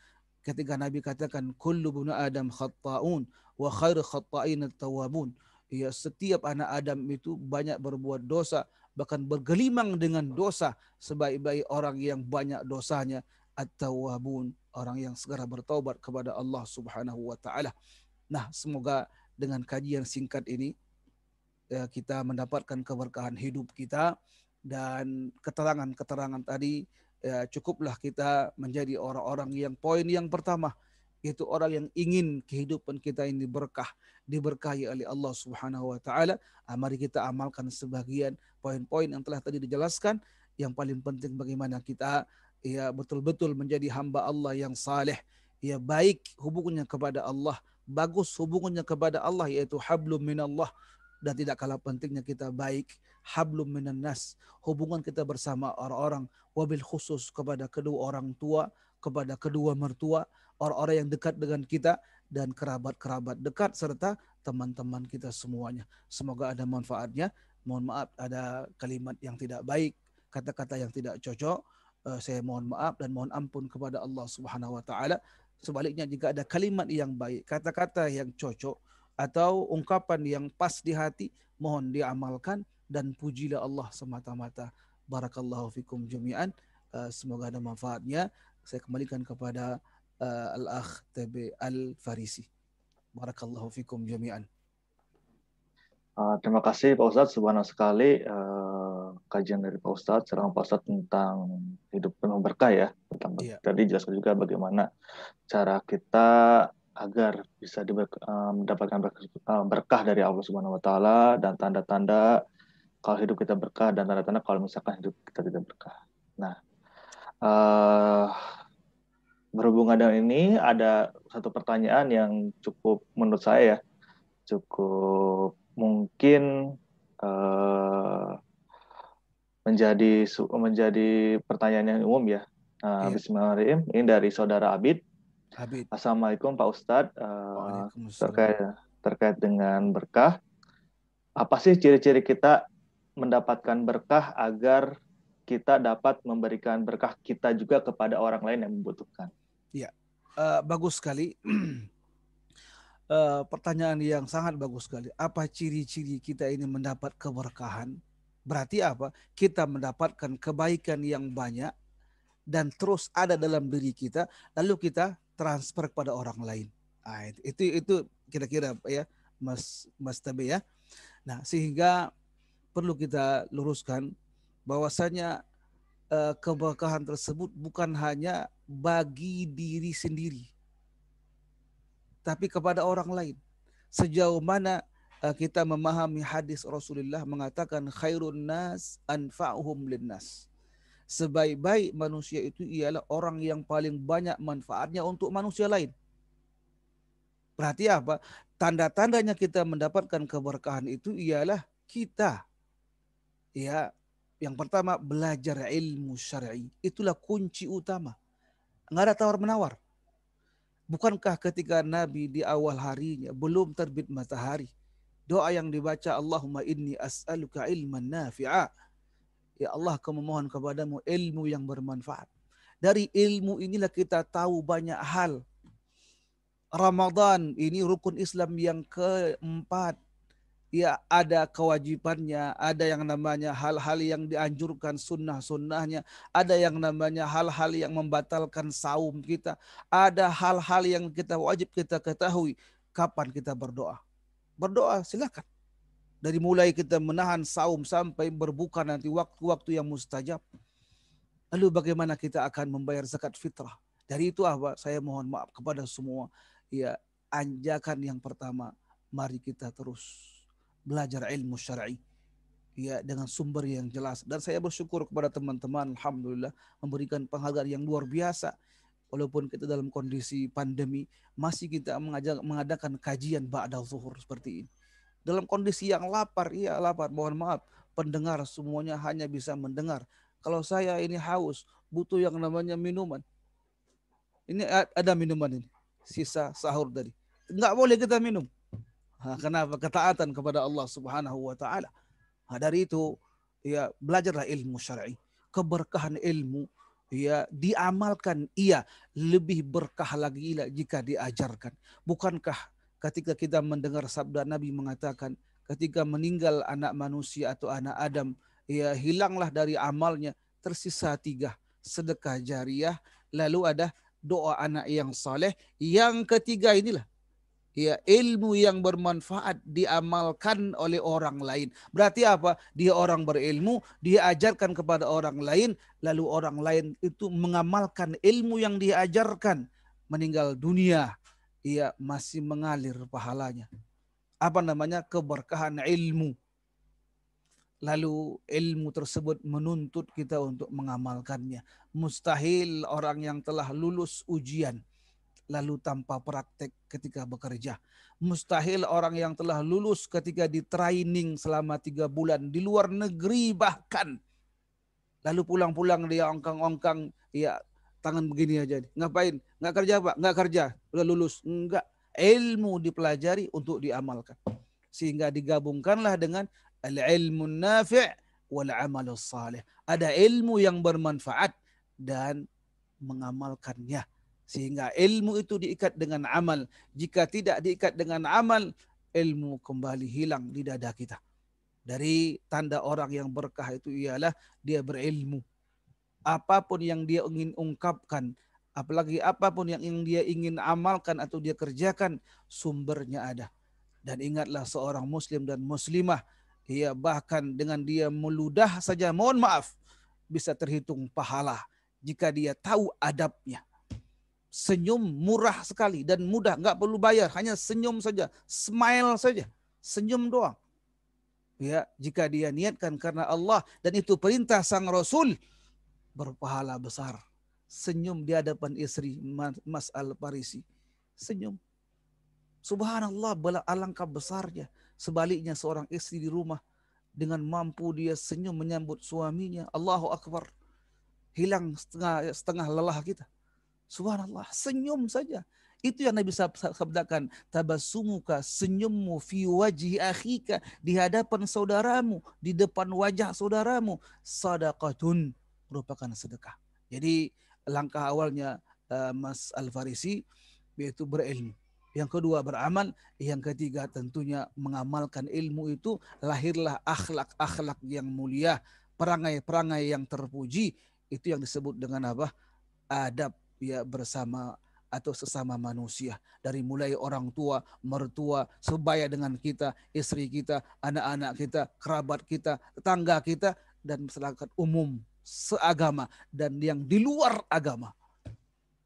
ketika Nabi katakan kullu bani Adam khata'un wa khairu khata'in at-tawwabun. Ya, setiap anak Adam itu banyak berbuat dosa, bahkan bergelimang dengan dosa. Sebaik-baik orang yang banyak dosanya at-tawwabun, orang yang segera bertaubat kepada Allah Subhanahu wa taala. Nah, semoga dengan kajian singkat ini kita mendapatkan keberkahan hidup kita, dan keterangan-keterangan tadi cukuplah kita menjadi orang-orang yang poin yang pertama, yaitu orang yang ingin kehidupan kita ini berkah, diberkahi oleh Allah Subhanahu wa taala. Mari kita amalkan sebagian poin-poin yang telah tadi dijelaskan. Yang paling penting bagaimana kita betul-betul menjadi hamba Allah yang saleh, baik hubungannya kepada Allah, bagus hubungannya kepada Allah, yaitu hablum minallah. Dan tidak kalah pentingnya kita baik hablum minan nas, hubungan kita bersama orang-orang, wabil khusus kepada kedua orang tua, kepada kedua mertua, orang-orang yang dekat dengan kita, dan kerabat-kerabat dekat, serta teman-teman kita semuanya. Semoga ada manfaatnya. Mohon maaf ada kalimat yang tidak baik, kata-kata yang tidak cocok. saya mohon maaf dan mohon ampun kepada Allah Subhanahu wa taala. Sebaliknya jika ada kalimat yang baik, kata-kata yang cocok atau ungkapan yang pas di hati, mohon diamalkan dan pujilah Allah semata-mata. Barakallahu fikum jami'an. Semoga ada manfaatnya. Saya kembalikan kepada Al-Akh TB Al-Farisi. Barakallahu fikum jami'an. Terima kasih Pak Ustadz, subhanallah sekali kajian dari Pak Ustadz, serangan Pak Ustadz tentang hidup penuh berkah ya. Tadi jelaskan juga bagaimana cara kita agar bisa mendapatkan berkah dari Allah Subhanahu Wa Taala dan tanda-tanda kalau hidup kita berkah dan tanda-tanda kalau misalkan hidup kita tidak berkah. Nah, berhubungan dengan ini ada satu pertanyaan yang cukup menurut saya cukup mungkin menjadi pertanyaan yang umum ya. Bismillahirrahmanirrahim. Ini dari saudara Abid. Assalamualaikum Pak Ustadz. Terkait dengan berkah, apa sih ciri-ciri kita mendapatkan berkah agar kita dapat memberikan berkah kita juga kepada orang lain yang membutuhkan? Ya, bagus sekali. Pertanyaan yang sangat bagus sekali. Apa ciri-ciri kita ini mendapat keberkahan? Berarti apa? Kita mendapatkan kebaikan yang banyak dan terus ada dalam diri kita, lalu kita transfer kepada orang lain. Nah, itu kira-kira ya, Mas Tabe ya. Nah, sehingga perlu kita luruskan bahwasanya keberkahan tersebut bukan hanya bagi diri sendiri, tapi kepada orang lain. Sejauh mana kita memahami hadis Rasulullah mengatakan khairun nas anfa'uhum linnas. Sebaik-baik manusia itu ialah orang yang paling banyak manfaatnya untuk manusia lain. Berarti apa? Tanda-tandanya kita mendapatkan keberkahan itu ialah kita, ya, yang pertama belajar ilmu syar'i. Itulah kunci utama. Nggak ada tawar-menawar. Bukankah ketika Nabi di awal harinya belum terbit matahari, doa yang dibaca Allahumma inni as'aluka ilman nafi'a. Ya Allah, aku memohon kepadamu ilmu yang bermanfaat. Dari ilmu inilah kita tahu banyak hal. Ramadan ini rukun Islam yang keempat. Ya, ada kewajibannya, ada yang namanya hal-hal yang dianjurkan sunnah-sunnahnya, ada yang namanya hal-hal yang membatalkan saum kita, ada hal-hal yang kita wajib kita ketahui. Kapan kita berdoa? Berdoa silakan. Dari mulai kita menahan saum sampai berbuka nanti waktu-waktu yang mustajab. Lalu bagaimana kita akan membayar zakat fitrah? Dari itu apa? Saya mohon maaf kepada semua. Ya, anjakan yang pertama, mari kita terus belajar ilmu syar'i, ya, dengan sumber yang jelas. Dan saya bersyukur kepada teman-teman, alhamdulillah, memberikan penghargaan yang luar biasa. Walaupun kita dalam kondisi pandemi, masih kita mengadakan kajian ba'da zuhur seperti ini. Dalam kondisi yang lapar, iya lapar, mohon maaf, pendengar semuanya hanya bisa mendengar. Kalau saya ini haus, butuh yang namanya minuman. Ini ada minuman ini, sisa sahur tadi. Enggak boleh kita minum. Kenapa? Ketaatan kepada Allah Subhanahu wa taala. Dari itu ya belajarlah ilmu syar'i. Keberkahan ilmu ya diamalkan, iya lebih berkah lagi jika diajarkan. Bukankah ketika kita mendengar sabda Nabi mengatakan ketika meninggal anak manusia atau anak Adam, ya hilanglah dari amalnya tersisa 3, sedekah jariyah, lalu ada doa anak yang saleh, yang ketiga inilah ya ilmu yang bermanfaat diamalkan oleh orang lain. Berarti apa? Dia orang berilmu, dia ajarkan kepada orang lain, lalu orang lain itu mengamalkan ilmu yang diajarkan. Meninggal dunia, ia masih mengalir pahalanya. Apa namanya? Keberkahan ilmu. Lalu ilmu tersebut menuntut kita untuk mengamalkannya. Mustahil orang yang telah lulus ujian lalu tanpa praktek ketika bekerja. Mustahil orang yang telah lulus ketika di training selama 3 bulan di luar negeri bahkan. Lalu pulang-pulang dia ongkang-ongkang, ya tangan begini aja. Ngapain? Nggak kerja Pak? Nggak kerja. Udah lulus? Enggak. Ilmu dipelajari untuk diamalkan. Sehingga digabungkanlah dengan al-ilmu nafi' wal amalus salih. Ada ilmu yang bermanfaat dan mengamalkannya. Sehingga ilmu itu diikat dengan amal. Jika tidak diikat dengan amal, ilmu kembali hilang di dada kita. Dari tanda orang yang berkah itu ialah dia berilmu. Apapun yang dia ingin ungkapkan, apalagi apapun yang dia ingin amalkan atau dia kerjakan, sumbernya ada. Dan ingatlah seorang muslim dan muslimah, ia bahkan dengan dia meludah saja, mohon maaf, bisa terhitung pahala jika dia tahu adabnya. Senyum murah sekali dan mudah, nggak perlu bayar, hanya senyum saja, smile saja, senyum doang. Ya, jika dia niatkan karena Allah dan itu perintah sang Rasul, berpahala besar. Senyum di hadapan istri Mas Al-Farisi, senyum. Subhanallah, alangkah besarnya. Sebaliknya seorang istri di rumah dengan mampu dia senyum menyambut suaminya, Allahu Akbar, hilang setengah lelah kita. Subhanallah, senyum saja. Itu yang Nabi sabdakan, tabassumuka, senyummu fi wajhi akhika, di hadapan saudaramu, di depan wajah saudaramu, sadaqatun, merupakan sedekah. Jadi langkah awalnya Mas Al-Farisi yaitu berilmu. Yang kedua beramal, yang ketiga tentunya mengamalkan ilmu itu, lahirlah akhlak-akhlak yang mulia, perangai-perangai yang terpuji, itu yang disebut dengan apa? Adab ya bersama atau sesama manusia, dari mulai orang tua, mertua, sebaya dengan kita, istri kita, anak-anak kita, kerabat kita, tetangga kita, dan masyarakat umum, seagama, dan yang di luar agama.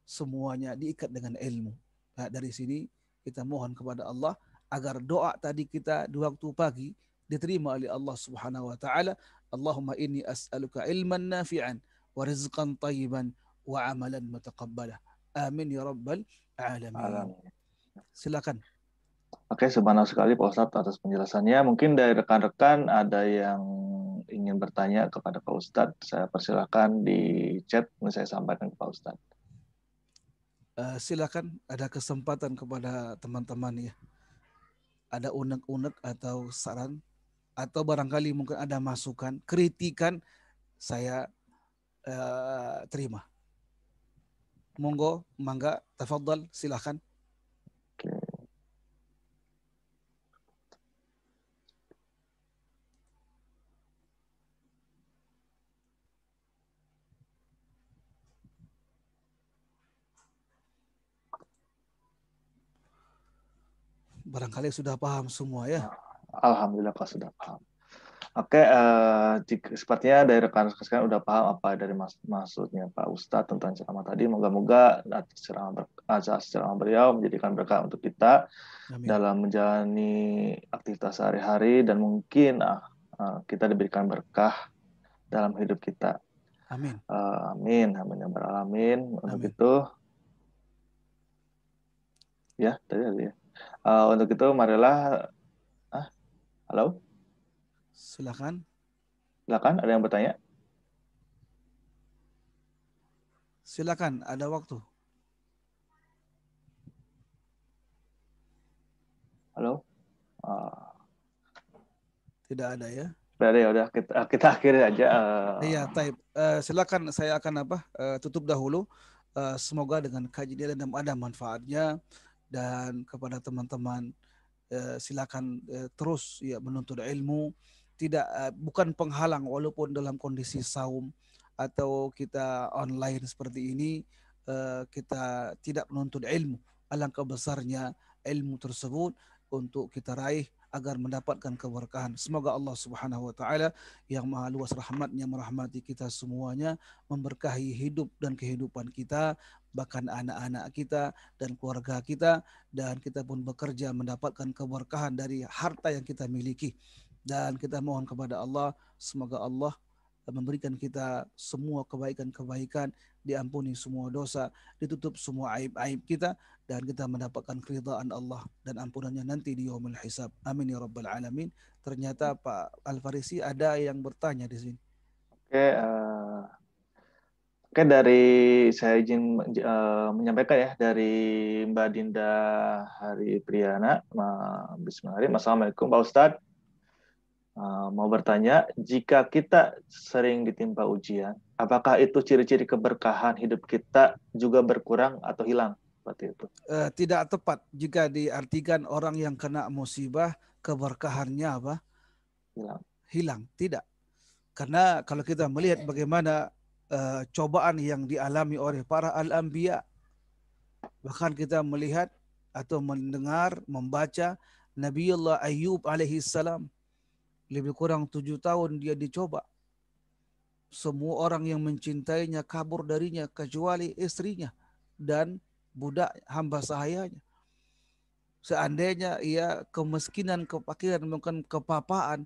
Semuanya diikat dengan ilmu. Nah, dari sini kita mohon kepada Allah agar doa tadi kita di waktu pagi diterima oleh Allah Subhanahu wa taala. Allahumma inni as'aluka ilman nafi'an wa rizqan tayyiban wa amalan mutaqabbala. Amin ya rabbal alamin. Silakan. Oke, subhanallah sekali Pak Ustadz atas penjelasannya. Mungkin dari rekan-rekan ada yang ingin bertanya kepada Pak Ustadz, saya persilakan di chat, saya sampaikan ke Pak Ustadz. Silakan, ada kesempatan kepada teman-teman ya. Ada unek-unek atau saran, atau barangkali mungkin ada masukan, kritikan, saya terima. Monggo, mangga, tafadhal, silakan. Oke. Barangkali sudah paham semua ya. Alhamdulillah Pak sudah paham. Oke, sepertinya dari rekan-rekan sekalian udah paham apa dari maksudnya Pak Ustadz tentang ceramah tadi. Moga-moga ceramah beliau menjadikan berkah untuk kita. Amin. Dalam menjalani aktivitas sehari-hari dan mungkin kita diberikan berkah dalam hidup kita. Amin. Amin, amin ya rabbal alamin. Untuk itu, ya tadi ya. Untuk itu marilah, halo. Silakan. Silakan, ada yang bertanya? Silakan, ada waktu. Halo. Tidak ada ya. Udah kita akhiri aja. Iya, taib. Silakan, saya akan tutup dahulu. Semoga dengan kajian dan ada manfaatnya, dan kepada teman-teman silakan terus ya menuntut ilmu. Tidak, bukan penghalang walaupun dalam kondisi saum atau kita online seperti ini, kita tidak menuntut ilmu. Alangkah besarnya ilmu tersebut untuk kita raih agar mendapatkan keberkahan. Semoga Allah Subhanahu wa taala yang maha luas rahmatnya merahmati kita semuanya, memberkahi hidup dan kehidupan kita, bahkan anak-anak kita dan keluarga kita, dan kita pun bekerja mendapatkan keberkahan dari harta yang kita miliki. Dan kita mohon kepada Allah, semoga Allah memberikan kita semua kebaikan-kebaikan, diampuni semua dosa, ditutup semua aib-aib kita, dan kita mendapatkan keridhaan Allah dan ampunannya nanti di yaumul hisab. Amin ya rabbal alamin. Ternyata Pak Al-Farisi ada yang bertanya di sini. Oke, dari saya izin menyampaikan ya, dari Mbak Dinda Hari Priyana. Bismillahirrahmanirrahim. Assalamualaikum Pak Ustadz. Mau bertanya, jika kita sering ditimpa ujian Apakah itu ciri-ciri keberkahan hidup kita juga berkurang atau hilang? Seperti itu. Tidak tepat jika diartikan orang yang kena musibah keberkahannya apa? Hilang. Hilang. Tidak. Karena kalau kita melihat bagaimana cobaan yang dialami oleh para al-anbiya, bahkan kita melihat atau mendengar, membaca Nabiullah Ayub alaihi salam, lebih kurang 7 tahun dia dicoba. Semua orang yang mencintainya kabur darinya kecuali istrinya dan budak hamba sahayanya. Seandainya ia kemiskinan, kefakiran, mungkin kepapaan,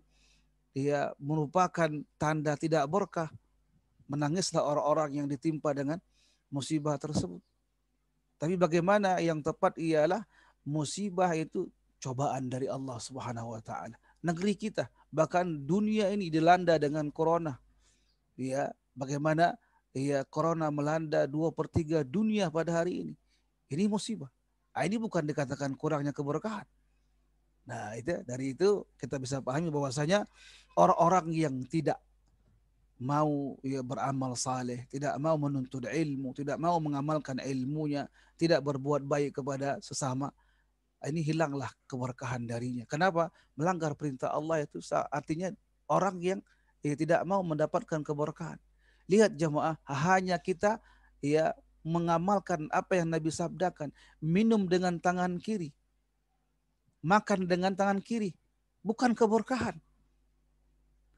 ia merupakan tanda tidak berkah. Menangislah orang-orang yang ditimpa dengan musibah tersebut. Tapi bagaimana yang tepat ialah musibah itu cobaan dari Allah Subhanahu wa taala. Negeri kita, bahkan dunia ini dilanda dengan corona. Ya, bagaimana ya corona melanda 2/3 dunia pada hari ini. Ini musibah. Ini bukan dikatakan kurangnya keberkahan. Nah, dari itu kita bisa pahami bahwasanya orang-orang yang tidak mau ya beramal saleh, tidak mau menuntut ilmu, tidak mau mengamalkan ilmunya, tidak berbuat baik kepada sesama, ini hilanglah keberkahan darinya. Kenapa? Melanggar perintah Allah itu artinya orang yang tidak mau mendapatkan keberkahan. Lihat jemaah, hanya kita ya mengamalkan apa yang Nabi sabdakan, minum dengan tangan kiri, makan dengan tangan kiri, bukan keberkahan.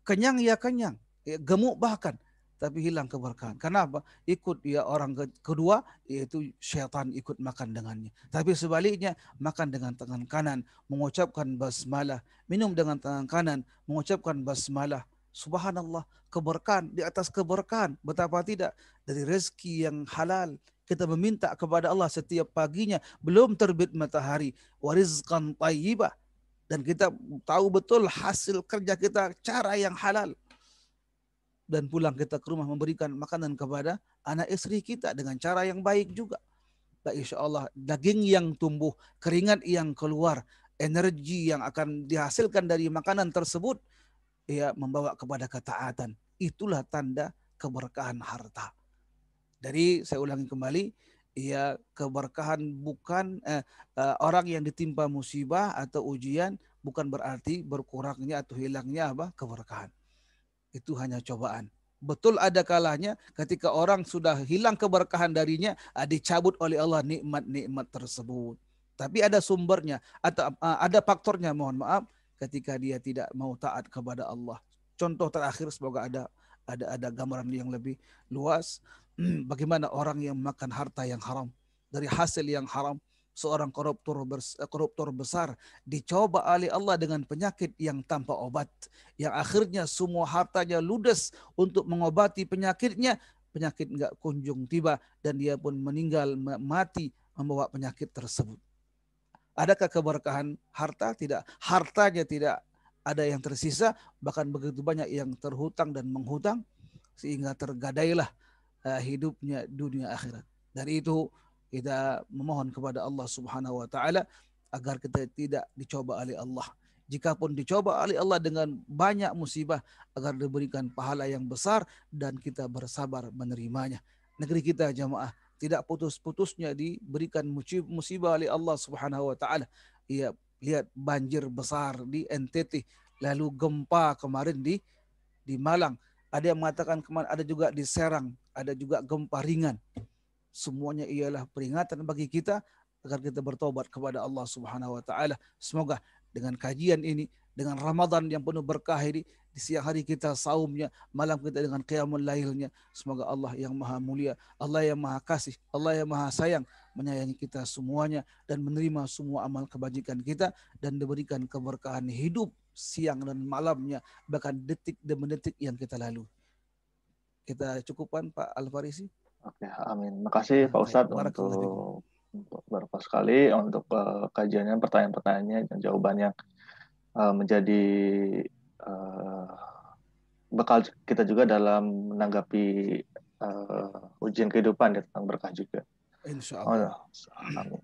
Kenyang ya kenyang, ya, gemuk bahkan, tapi hilang keberkahan. Kenapa? Ikut ya orang kedua, yaitu syaitan ikut makan dengannya. Tapi sebaliknya, makan dengan tangan kanan, mengucapkan basmalah, minum dengan tangan kanan, mengucapkan basmalah. Subhanallah, keberkahan di atas keberkahan. Betapa tidak, dari rezeki yang halal. Kita meminta kepada Allah setiap paginya, belum terbit matahari, warizqan tayyibah, dan kita tahu betul hasil kerja kita cara yang halal, dan pulang kita ke rumah memberikan makanan kepada anak istri kita dengan cara yang baik juga. Nah, insya Allah daging yang tumbuh, keringat yang keluar, energi yang akan dihasilkan dari makanan tersebut ya membawa kepada ketaatan. Itulah tanda keberkahan harta. Dari saya ulangi kembali, ya keberkahan bukan orang yang ditimpa musibah atau ujian bukan berarti berkurangnya atau hilangnya apa keberkahan. Itu hanya cobaan. Betul ada kalanya ketika orang sudah hilang keberkahan darinya, dicabut oleh Allah nikmat-nikmat tersebut. Tapi ada sumbernya atau ada faktornya, mohon maaf, ketika dia tidak mau taat kepada Allah. Contoh terakhir, semoga ada gambaran yang lebih luas. Bagaimana orang yang makan harta yang haram dari hasil yang haram. Seorang koruptor besar dicoba oleh Allah dengan penyakit yang tanpa obat, yang akhirnya semua hartanya ludes untuk mengobati penyakitnya, penyakit nggak kunjung tiba dan dia pun meninggal mati membawa penyakit tersebut. Adakah keberkahan harta? Tidak. Hartanya tidak ada yang tersisa, bahkan begitu banyak yang terhutang dan menghutang sehingga tergadailah hidupnya dunia akhirat. Dari itu kita memohon kepada Allah Subhanahu wa taala agar kita tidak dicoba oleh Allah. Jikapun dicoba oleh Allah dengan banyak musibah, agar diberikan pahala yang besar dan kita bersabar menerimanya. Negeri kita jamaah tidak putus-putusnya diberikan musibah oleh Allah Subhanahu wa taala. Ia lihat banjir besar di NTT, lalu gempa kemarin di Malang. Ada yang mengatakan kemarin ada juga di Serang, ada juga gempa ringan. Semuanya ialah peringatan bagi kita agar kita bertobat kepada Allah Subhanahu wa taala. Semoga dengan kajian ini, dengan Ramadan yang penuh berkah ini, di siang hari kita saumnya, malam kita dengan qiyamul lailnya, semoga Allah yang maha mulia, Allah yang maha kasih, Allah yang maha sayang menyayangi kita semuanya dan menerima semua amal kebajikan kita dan diberikan keberkahan hidup siang dan malamnya, bahkan detik demi detik yang kita lalui. Kita cukupkan Pak Al-Farisi. Oke, amin. Makasih Pak Ustadz untuk berapa sekali untuk kajiannya, pertanyaan-pertanyaannya dan jawabannya menjadi bekal kita juga dalam menanggapi ujian kehidupan ya, tentang berkah juga. Insya Allah. Amin.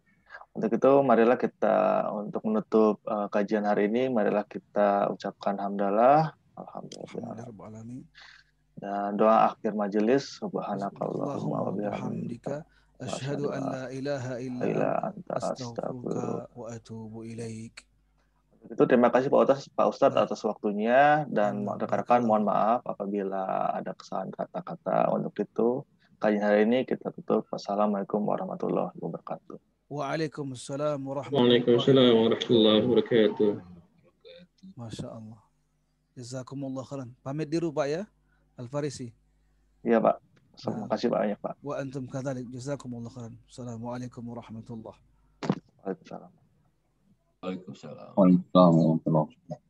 Untuk itu, marilah kita untuk menutup kajian hari ini, marilah kita ucapkan hamdalah. Alhamdulillah. Dan doa akhir majelis, subhanakallahumma wa Allahumma bihamdika, bihamdika asyhadu an la ilaha illa ila anta anta astaghfiruka. astaghfiruka wa atubu ilaik. Itu terima kasih Pak Ustadz Baik. atas waktunya, dan Allah rekan-rekan barakallahu. mohon maaf apabila ada kesalahan kata-kata. Untuk itu, kajian hari ini kita tutup. Wassalamualaikum warahmatullahi wabarakatuh. Waalaikumsalam warahmatullahi Waalaikumsalam wabarakatuh. warahmatullahi wabarakatuh. Masya Allah. Jazakumullah khairan. Pamit dulu Pak ya, Al-Farisi. Iya Pak, terima Nah, kasih banyak Pak. wa antum kadzalik. Jazakumullah khairan. Assalamualaikum warahmatullahi wabarakatuh. Waalaikumsalam. Waalaikumsalam warahmatullahi wabarakatuh.